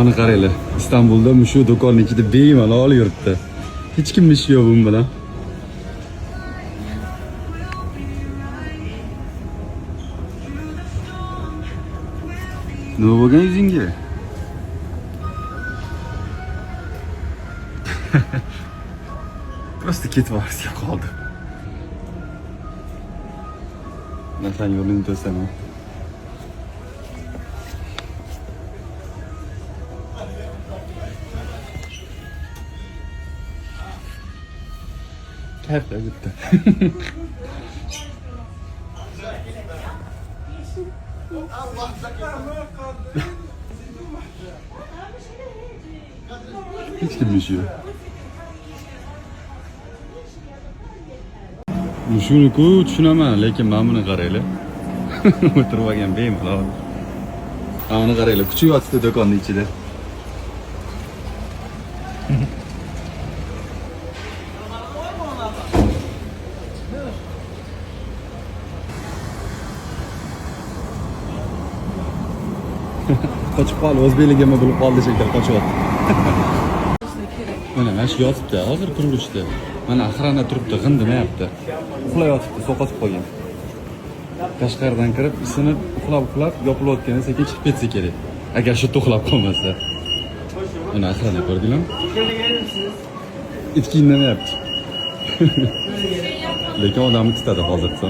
Mana qaranglar, Istanbulda shu do'konning ichida bemalol yuribdi. Hech kimni ishi yo'q bu bilan. Nima bo'lgan yuzingga? Просто ketib borsa qoldi. Nasıl yo'lini to'saman. Katta bitti. Hiç kim düşüyor. Shuni-ku tushunaman, lekin men buni qaranglar. O'tirib olgan bemalol. Mana qaranglar, kuchi yotibdi do'konning ichida. Qochib qoldi, o'zbekligimni bilib qoldi shekilli qochyapti. Mana shu yotibdi, hozir qurilishda. Mana охрана turibdi, g'indimayapti. Uxlayotibdi, so'qotib qolgan. Tashqaridan kirib, isinib, uxlab, yopilayotganda sekin chiqib ketsa kerak. Agar shu uxlab qolmasa. Mana охрана ko'rdinglarmi? Itki indamayapti. Lekin odamni tutadi hozircha.